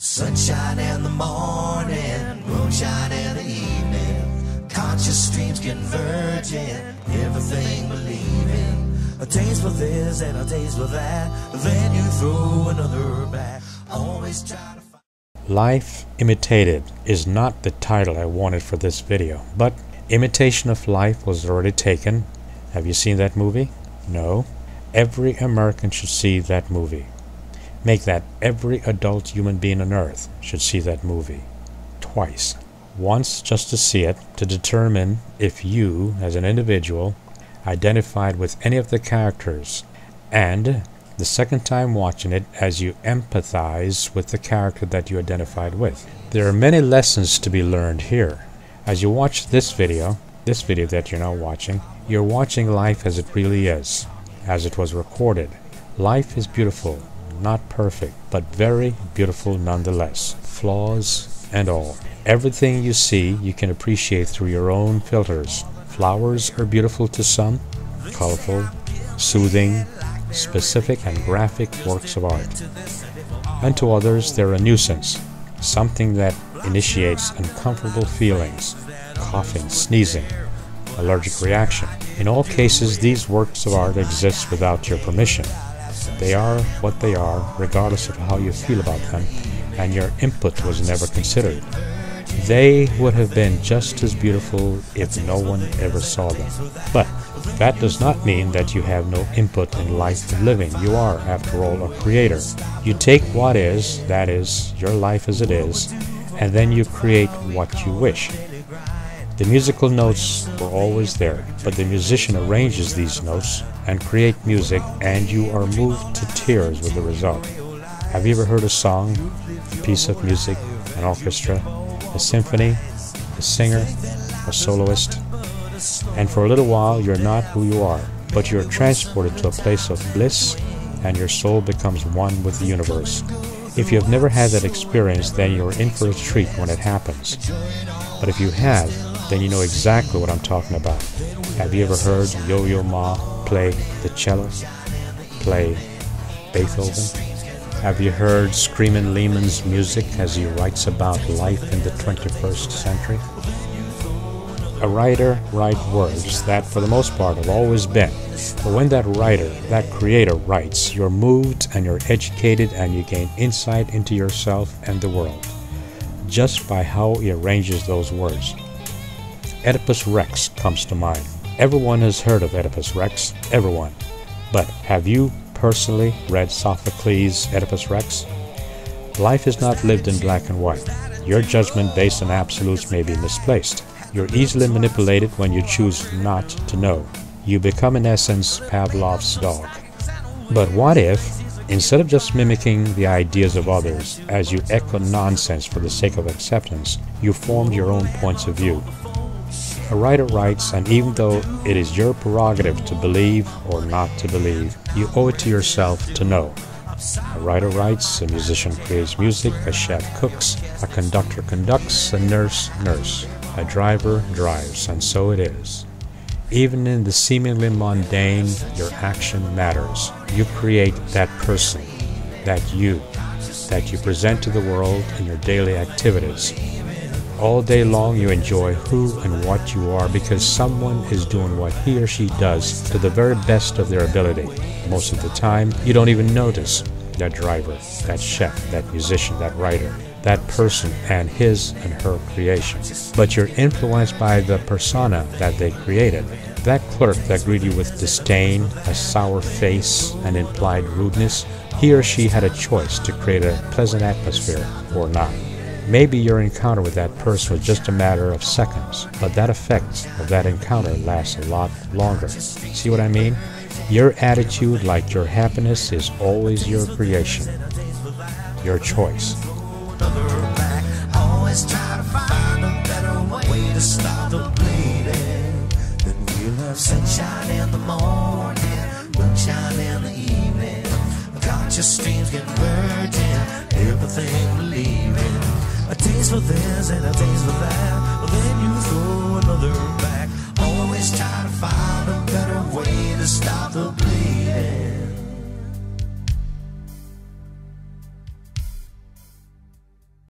Sunshine in the morning, moonshine in the evening, conscious streams converging, everything believing. A taste for this and a taste for that, then you throw another back. Always try to find. Life Imitated is not the title I wanted for this video, but Imitation of Life was already taken. Have you seen that movie? No. Every American should see that movie. Make that every adult human being on earth should see that movie. Twice. Once just to see it, to determine if you, as an individual, identified with any of the characters, and the second time watching it as you empathize with the character that you identified with. There are many lessons to be learned here. As you watch this video that you're now watching, you're watching life as it really is, as it was recorded. Life is beautiful, not perfect, but very beautiful nonetheless, flaws and all. Everything you see you can appreciate through your own filters. Flowers are beautiful to some, colorful, soothing, specific and graphic works of art. And to others they're a nuisance, something that initiates uncomfortable feelings, coughing, sneezing, allergic reaction. In all cases, these works of art exist without your permission. They are what they are, regardless of how you feel about them, and your input was never considered. They would have been just as beautiful if no one ever saw them. But that does not mean that you have no input in life and living. You are, after all, a creator. You take what is, that is, your life as it is, and then you create what you wish. The musical notes were always there, but the musician arranges these notes and create music, and you are moved to tears with the result. Have you ever heard a song, a piece of music, an orchestra, a symphony, a singer, a soloist? And for a little while you're not who you are, but you're transported to a place of bliss, and your soul becomes one with the universe. If you have never had that experience, then you're in for a treat when it happens. But if you have, then you know exactly what I'm talking about. Have you ever heard Yo-Yo Ma play the cello, play Beethoven? Have you heard Screamin' Lehman's music as he writes about life in the 21st century? A writer writes words that for the most part have always been. But when that writer, that creator writes, you're moved and you're educated and you gain insight into yourself and the world, just by how he arranges those words. Oedipus Rex comes to mind. Everyone has heard of Oedipus Rex, everyone. But have you personally read Sophocles' Oedipus Rex? Life is not lived in black and white. Your judgment based on absolutes may be misplaced. You're easily manipulated when you choose not to know. You become in essence Pavlov's dog. But what if, instead of just mimicking the ideas of others as you echo nonsense for the sake of acceptance, you formed your own points of view? A writer writes, and even though it is your prerogative to believe or not to believe, you owe it to yourself to know. A writer writes, a musician creates music, a chef cooks, a conductor conducts, a nurse nurses, a driver drives, and so it is. Even in the seemingly mundane, your action matters. You create that person, that you present to the world in your daily activities. All day long you enjoy who and what you are because someone is doing what he or she does to the very best of their ability. Most of the time, you don't even notice that driver, that chef, that musician, that writer, that person and his and her creation. But you're influenced by the persona that they created. That clerk that greeted you with disdain, a sour face, and implied rudeness, he or she had a choice to create a pleasant atmosphere or not. Maybe your encounter with that person was just a matter of seconds, but that effect of that encounter lasts a lot longer. See what I mean? Your attitude, like your happiness, is always your creation, your choice. Always try to find a better way to stop the bleeding. Then we'll have sunshine in the morning, moonshine in the evening, conscious streams converging, everything believing. A taste for this and a taste for that, but then you throw another back. Always try to find